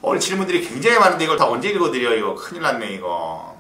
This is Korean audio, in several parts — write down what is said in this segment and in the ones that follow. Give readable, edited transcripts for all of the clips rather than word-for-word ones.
오늘 질문들이 굉장히 많은데 이걸 다 언제 읽어드려요? 이거 큰일 났네 이거.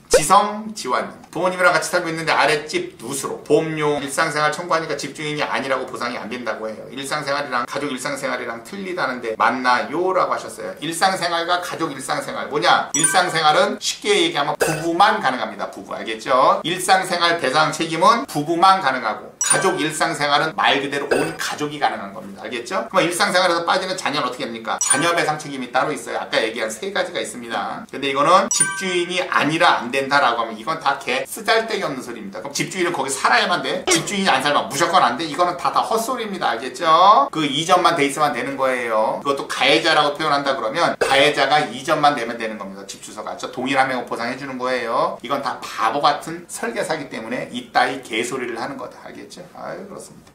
지성, 지환. 부모님이랑 같이 살고 있는데 아랫집 누수로 보험료 일상생활 청구하니까 집주인이 아니라고 보상이 안 된다고 해요. 일상생활이랑 가족 일상생활이랑 틀리다는데 맞나요? 라고 하셨어요. 일상생활과 가족 일상생활 뭐냐? 일상생활은 쉽게 얘기하면 부부만 가능합니다. 부부 알겠죠? 일상생활 배상 책임은 부부만 가능하고 가족 일상생활은 말 그대로 온 가족이 가능한 겁니다. 알겠죠? 그럼 일상생활에서 빠지는 자녀는 어떻게 합니까? 자녀 배상 책임이 따로 있어요. 아까 얘기한 3가지가 있습니다. 근데 이거는 집주인이 아니라 안 된다라고 하면 이건 다 쓰잘데기 없는 소리입니다. 그럼 집주인은 거기 살아야만 돼? 집주인이 안 살면 무조건 안 돼? 이거는 다 헛소리입니다. 알겠죠? 그 이전만 돼 있으면 되는 거예요. 그것도 가해자라고 표현한다 그러면 가해자가 이전만 되면 되는 겁니다. 집 주소가. 동일하면 보상해 주는 거예요. 이건 다 바보 같은 설계사기 때문에 이따위 개소리를 하는 거다. 알겠죠? 아유 그렇습니다.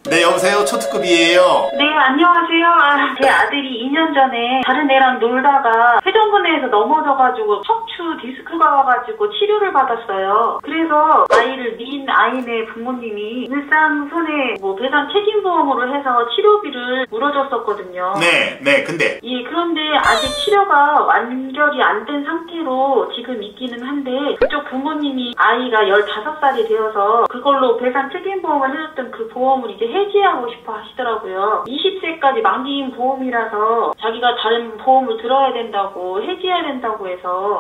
네 여보세요. 초특급이에요. 네 안녕하세요. 제 아들이 2년 전에 다른 애랑 놀다가 회전근해에서 넘어져가지고 척추 디스크가 와가지고 치료를 받았어요. 그래서 아이를 민 아이네 부모님이 일상 손해 배상 책임보험으로 해서 치료비를 물어줬었거든요. 네 근데 예, 그런데 아직 치료가 완결이 안 된 상태로 지금 있기는 한데 그쪽 부모님이 아이가 15살이 되어서 그걸로 배상 책임보험을 해줬던 그 보험을 이제 해지하고 싶어 하시더라고요. 20세까지 만기인 보험이라서 자기가 다른 보험을 들어야 된다고 해지해야 된다고 해서.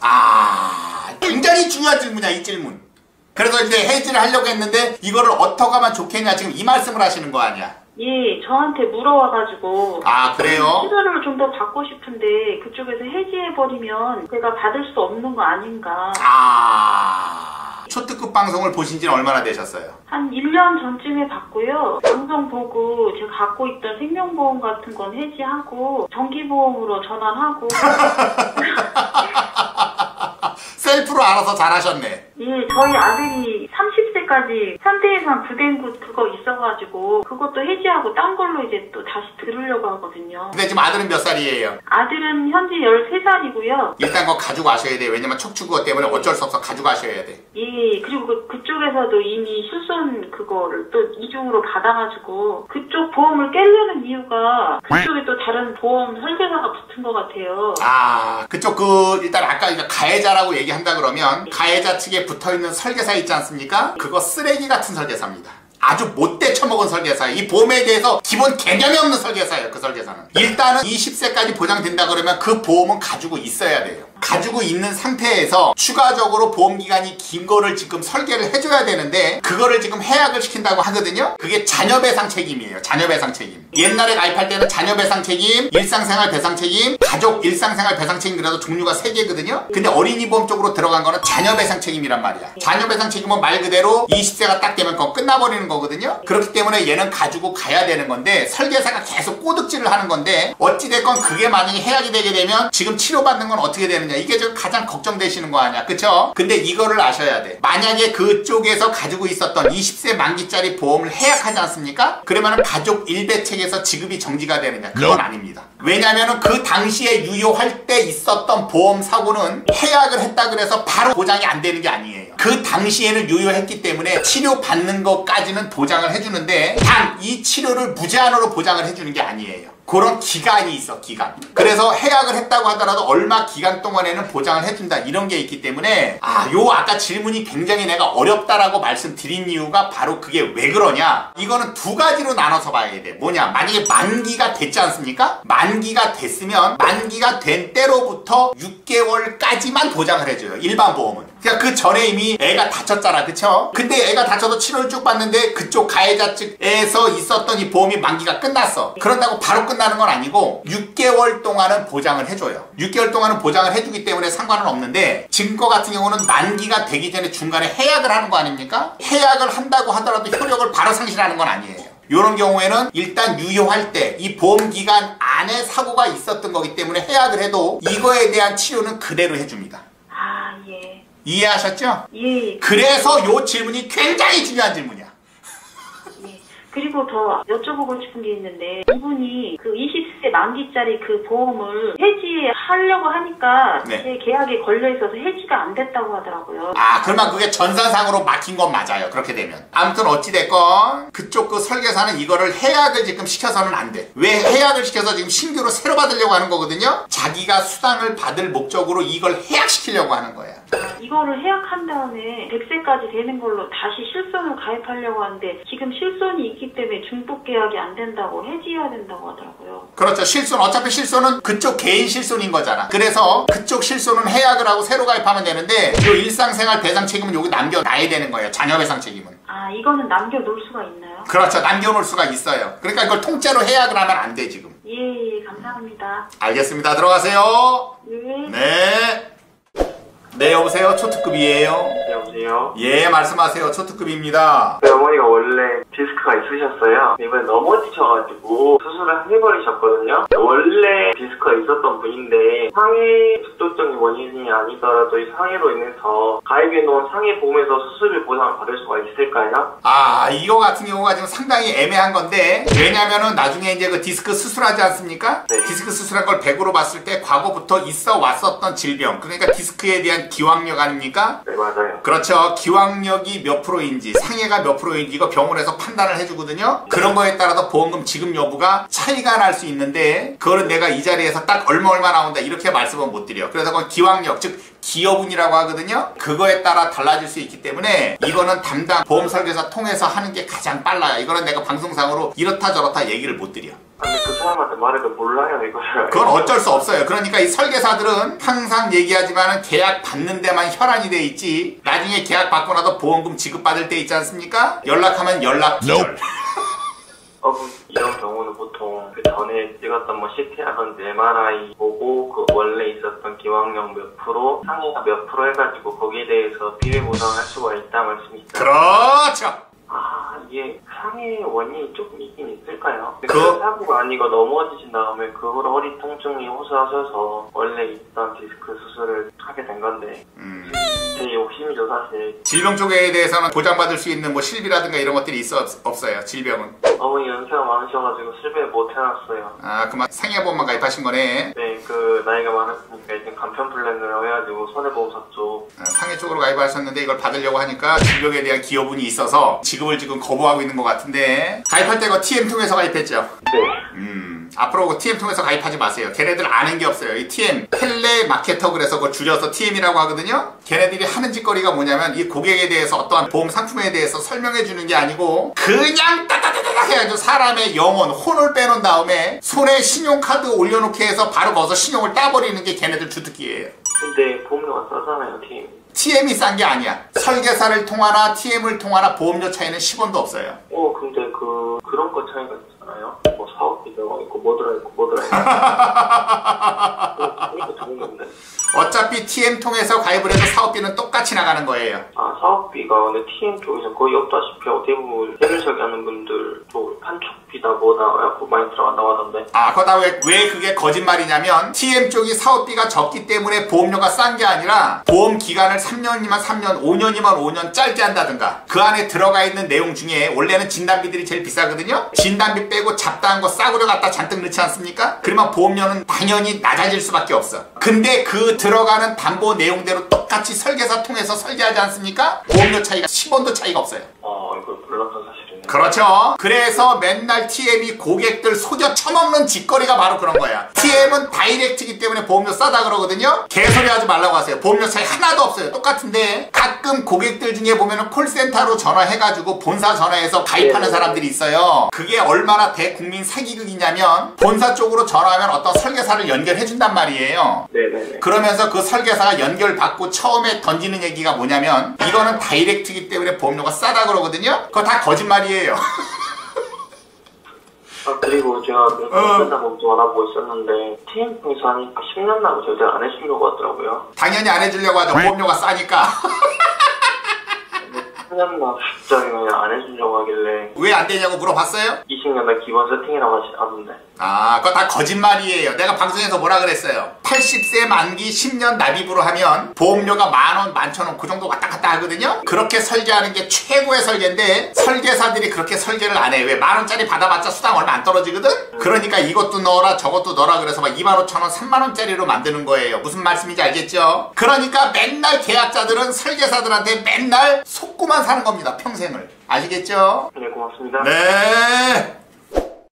굉장히 중요한 질문이야 이 질문. 그래서 이제 해지를 하려고 했는데 이거를 어떻게 하면 좋겠냐 지금 이 말씀을 하시는 거 아니야? 예, 저한테 물어와가지고. 그래요? 치료를 좀 더 받고 싶은데 그쪽에서 해지해버리면 제가 받을 수 없는 거 아닌가. 초특급 방송을 보신 지는 얼마나 되셨어요? 한 1년 전쯤에 봤고요. 방송 보고 제가 갖고 있던 생명보험 같은 건 해지하고 정기보험으로 전환하고. 셀프로 알아서 잘하셨네. 예, 저희 아들이 30세까지 현대해상 부den굿 그거 있어가지고 그것도 해지하고 딴 걸로 이제 또 다시 들으려고 하거든요. 근데 지금 아들은 몇 살이에요? 아들은 현재 13살이고요. 일단 그거 가지고 가셔야 돼요. 왜냐면 척추 그것 때문에 어쩔 수 없어 가지고 가셔야 돼. 예, 그리고 그쪽에서도 이미 수술 그거를 또 이중으로 받아가지고 그쪽 보험을 깨려는 이유가 그쪽에 또 다른 보험 설계사가 붙은 것 같아요. 그쪽 일단 아까 가해자라고 얘기한다 그러면 가해자 측에 붙어있는 설계사 있지 않습니까? 그거 쓰레기 같은 설계사입니다. 아주 못돼 처먹은 설계사예요. 이 보험에 대해서 기본 개념이 없는 설계사예요. 그 설계사는. 일단은 20세까지 보장된다 그러면 그 보험은 가지고 있어야 돼요. 가지고 있는 상태에서 추가적으로 보험기간이 긴 거를 지금 설계를 해줘야 되는데 그거를 지금 해약을 시킨다고 하거든요. 그게 자녀배상 책임이에요. 자녀배상 책임. 옛날에 가입할 때는 자녀배상 책임, 일상생활 배상 책임, 가족 일상생활 배상 책임 그래도 종류가 3개거든요. 근데 어린이 보험 쪽으로 들어간 거는 자녀배상 책임이란 말이야. 자녀배상 책임은 말 그대로 20세가 딱 되면 그거 끝나버리는 거거든요. 그렇기 때문에 얘는 가지고 가야 되는 건데 설계사가 계속 꼬득질을 하는 건데 어찌됐건 그게 만약에 해약이 되게 되면 지금 치료받는 건 어떻게 되느냐 이게 지금 가장 걱정되시는 거 아니야. 그쵸? 근데 이거를 아셔야 돼. 만약에 그쪽에서 가지고 있었던 20세 만기짜리 보험을 해약하지 않습니까? 그러면 가족 일대책에서 지급이 정지가 되느냐? 그건 아닙니다. 왜냐면은 그 당시에 유효할 때 있었던 보험 사고는 해약을 했다 그래서 바로 보장이 안 되는 게 아니에요. 그 당시에는 유효했기 때문에 치료받는 것까지는 보장을 해주는데 단 이 치료를 무제한으로 보장을 해주는 게 아니에요. 그런 기간이 있어, 기간. 그래서 해약을 했다고 하더라도 얼마 기간 동안에는 보장을 해준다 이런 게 있기 때문에 아까 질문이 굉장히 내가 어렵다라고 말씀드린 이유가 바로 그게 왜 그러냐. 이거는 2가지로 나눠서 봐야 돼. 뭐냐, 만약에 만기가 됐지 않습니까? 만기가 됐으면 만기가 된 때로부터 6개월까지만 보장을 해줘요, 일반 보험은. 그러니까 그 전에 이미 애가 다쳤잖아, 그쵸? 근데 애가 다쳐서 치료를 쭉 받는데 그쪽 가해자 측에서 있었던 이 보험이 만기가 끝났어. 그런다고 바로 끝나는 건 아니고 6개월 동안은 보장을 해줘요. 6개월 동안은 보장을 해주기 때문에 상관은 없는데 지금 거 같은 경우는 만기가 되기 전에 중간에 해약을 하는 거 아닙니까? 해약을 한다고 하더라도 효력을 바로 상실하는 건 아니에요. 이런 경우에는 일단 유효할 때 이 보험기간 안에 사고가 있었던 거기 때문에 해약을 해도 이거에 대한 치료는 그대로 해줍니다. 예. 이해하셨죠? 예. 그래서 이 질문이 굉장히 중요한 질문이야. 예. 그리고 그리고 더 여쭤보고 싶은 게 있는데 이분이 그 20세 만기짜리 그 보험을 해지하려고 하니까 네. 제 계약에 걸려 있어서 해지가 안 됐다고 하더라고요. 아, 그러면 그게 전산상으로 막힌 건 맞아요. 그렇게 되면. 아무튼 어찌됐건 그쪽 그 설계사는 이거를 해약을 지금 시켜서는 안 돼. 왜 해약을 시켜서 지금 신규로 새로 받으려고 하는 거거든요. 자기가 수당을 받을 목적으로 이걸 해약시키려고 하는 거야. 이거를 해약한 다음에 100세까지 되는 걸로 다시 실손을 가입하려고 하는데 지금 실손이 있기 때문에 중복 계약이 안 된다고 해지해야 된다고 하더라고요. 그렇죠. 실손. 어차피 실손은 그쪽 개인 실손인 거잖아. 그래서 그쪽 실손은 해약을 하고 새로 가입하면 되는데 이 일상생활 배상 책임은 여기 남겨놔야 되는 거예요. 자녀 배상 책임은. 아, 이거는 남겨놓을 수가 있나요? 그렇죠. 남겨놓을 수가 있어요. 그러니까 이걸 통째로 해약을 하면 안 돼 지금. 예, 감사합니다. 알겠습니다. 들어가세요. 네. 네. 네, 여보세요. 초특급이에요. 여보세요? 예, 말씀하세요. 초특급입니다. 저희 어머니가 원래 디스크가 있으셨어요. 이번에 넘어지셔가지고 수술을 해버리셨거든요. 원래 디스크가 있었던 분인데 상해 직접적인 원인이 아니더라도 이 상해로 인해서 가입해놓은 상해 보험에서 수술비 보상을 받을 수가 있을까요? 아, 이거 같은 경우가 지금 상당히 애매한 건데 왜냐면은 나중에 이제 그 디스크 수술하지 않습니까? 네. 디스크 수술한 걸 100으로 봤을 때 과거부터 있어 왔었던 질병, 그러니까 디스크에 대한 기왕력 아닙니까? 네, 맞아요. 그렇죠. 기왕력이 몇 프로인지 상해가 몇 프로인지 이거 병원에서 판단을 해주거든요. 그런 거에 따라서 보험금 지급 여부가 차이가 날 수 있는데 그거는 내가 이 자리에서 딱 얼마 나온다 이렇게 말씀은 못 드려. 그래서 그건 기왕력, 즉 기여분이라고 하거든요. 그거에 따라 달라질 수 있기 때문에 이거는 담당 보험 설계사 통해서 하는 게 가장 빨라요. 이거는 내가 방송상으로 이렇다 저렇다 얘기를 못 드려. 근데 그 사람한테 말해도 몰라요, 이거를. 그건 어쩔 수 없어요. 그러니까 이 설계사들은 항상 얘기하지만 계약 받는 데만 혈안이 돼 있지 나중에 계약 받고 나서 보험금 지급받을 때 있지 않습니까? 연락하면 연락 기절. 이런 경우는 보통 그 전에 찍었던 뭐 CT라든지 MRI 보고 그 원래 있었던 기왕력 몇 프로, 상해가 몇 프로 해가지고 거기에 대해서 비례 보상할 수가 있다 말씀이시죠? 그렇죠. 아, 이게 상해 원인이 조금 있긴 있을까요? 그 사고가 아니고 넘어지신 다음에 그 후로 허리 통증이 호소하셔서 원래 있던 디스크 수술을 하게 된 건데 제 욕심이죠 사실. 질병 쪽에 대해서는 보장받을 수 있는 뭐 실비라든가 이런 것들이 있어 없어요? 질병은. 어머니 연세가 많으셔가지고 실비에 못 해놨어요. 아, 그만 상해보험만 가입하신 거네. 네, 그 나이가 많았으니까 이제 간편 플랜을 해가지고 손해보험 샀죠. 아, 상해 쪽으로 가입하셨는데 이걸 받으려고 하니까 질병에 대한 기여분이 있어서 지급을 지금 거부하고 있는 것 같은데 가입할 때 그 TM 통해서 가입했죠? 네. 앞으로 그 TM 통해서 가입하지 마세요. 걔네들 아는 게 없어요. 이 TM 텔레마케터 그래서 그걸 줄여서 TM이라고 하거든요. 걔네들이 하는 짓거리가 뭐냐면 이 고객에 대해서 어떠한 보험 상품에 대해서 설명해 주는 게 아니고 그냥 따따따따 해가지고 사람의 영혼, 혼을 빼놓은 다음에 손에 신용카드 올려놓게 해서 바로 거기서 신용을 따버리는 게 걔네들 주특기예요. 근데 보험료가 싸잖아요, 팀. TM이 싼 게 아니야. 설계사를 통하나 TM을 통하나 보험료 차이는 10원도 없어요. 근데 그런 거 차이가 있잖아요. 뭐 사업비 들어가 있고 뭐 들어있고 뭐 들어있고. 이거 좋은데. 어차피 TM 통해서 가입을 해도 사업비는 똑같이 나가는 거예요. 아, 사업비가 근데 TM 쪽에서 거의 없다시피 대부분 해결사기 하는 분들도 판촉비다 뭐다 많이 들어간다고 하던데. 아, 그거다 왜 그게 거짓말이냐면 TM 쪽이 사업비가 적기 때문에 보험료가 싼 게 아니라 보험 기간을 3년이면 3년, 5년이면 5년 짧게 한다든가 그 안에 들어가 있는 내용 중에 원래는 진단비들이 제일 비싸거든요. 진단비 빼고 잡다한 거 싸구려 갖다 잔뜩 넣지 않습니까? 그러면 보험료는 당연히 낮아질 수밖에 없어. 근데 그 들어가는 담보 내용대로 똑같이 설계사 통해서 설계하지 않습니까? 보험료 차이가 10원도 차이가 없어요. 이거 몰랐던 사실이네. 그렇죠. 그래서 맨날 TM이 고객들 속여 처먹는 짓거리가 바로 그런 거야. TM은 다이렉트이기 때문에 보험료 싸다 그러거든요. 개소리 하지 말라고 하세요. 보험료 차이 하나도 없어요. 똑같은데 가끔 고객들 중에 보면은 콜센터로 전화해가지고 본사 전화해서 가입하는 사람들이 있어요. 그게 얼마나 대국민 사기극이냐면 본사 쪽으로 전화하면 어떤 설계사를 연결해준단 말이에요. 네네네. 그러면서 그 설계사가 연결받고 처음에 던지는 얘기가 뭐냐면 이거는 다이렉트이기 때문에 보험료가 싸다 그러거든요. 그거 다 거짓말이에요. 그리고 제가 면담 전화하고 있었는데 TM 통해서 하니까 10년 남은 절대 안 해주려고 하더라고요. 당연히 안 해주려고 하죠. 보험료가 싸니까. 10년 납 수적이면 안 해주려고 하길래 왜 안 되냐고 물어봤어요? 20년대 기본 세팅이라고 하던데. 아, 그거 다 거짓말이에요. 내가 방송에서 뭐라 그랬어요? 80세 만기 10년 납입으로 하면 보험료가 10,000원, 11,000원 그 정도 왔다 갔다 하거든요? 그렇게 설계하는 게 최고의 설계인데 설계사들이 그렇게 설계를 안 해. 왜 10,000원짜리 받아봤자 수당 얼마 안 떨어지거든? 그러니까 이것도 넣어라 저것도 넣어라 그래서 막 25,000원, 30,000원짜리로 만드는 거예요. 무슨 말씀인지 알겠죠? 그러니까 맨날 계약자들은 설계사들한테 맨날 속고만 사는 겁니다. 평생을. 아시겠죠? 네, 고맙습니다. 네.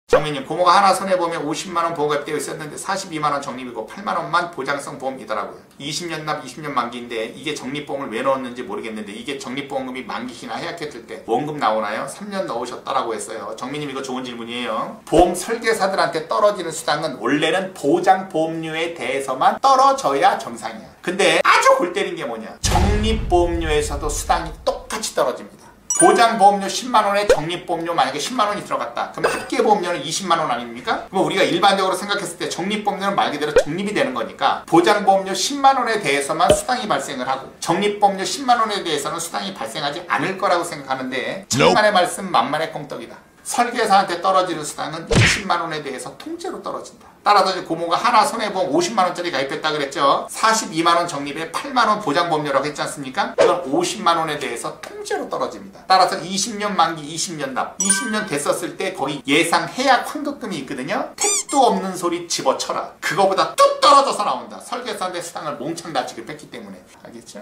정민님, 고모가 하나 손해보면 50만원 보험가입되어 있었는데 42만원 적립이고 8만원만 보장성 보험이더라고요. 20년 납 20년 만기인데 이게 적립보험을 왜 넣었는지 모르겠는데 이게 적립보험금이 만기시나 해약했을 때 원금 나오나요? 3년 넣으셨다라고 했어요. 정민님, 이거 좋은 질문이에요. 보험 설계사들한테 떨어지는 수당은 원래는 보장보험료에 대해서만 떨어져야 정상이야. 근데 아주 골 때린 게 뭐냐? 적립보험료에서도 수당이 똑같이 떨어집니다. 보장보험료 10만원에 적립보험료 만약에 10만원이 들어갔다. 그럼 합계보험료는 20만원 아닙니까? 그럼 우리가 일반적으로 생각했을 때 적립보험료는 말 그대로 적립이 되는 거니까 보장보험료 10만원에 대해서만 수당이 발생을 하고 적립보험료 10만원에 대해서는 수당이 발생하지 않을 거라고 생각하는데 천만의 말씀 만만의 꽁떡이다. 설계사한테 떨어지는 수당은 20만원에 대해서 통째로 떨어진다. 따라서 고모가 하나 손해보험 50만원짜리 가입했다 그랬죠. 42만원 적립에 8만원 보장보험료라고 했지 않습니까? 이건 50만원에 대해서 통째로 떨어집니다. 따라서 20년 만기 20년 납 20년 됐었을 때 거기 예상 해약 환급금이 있거든요. 택도 없는 소리 집어쳐라. 그거보다 뚝 떨어져서 나온다. 설계사한테 수당을 몽창 다치게 뺐기 때문에. 알겠죠?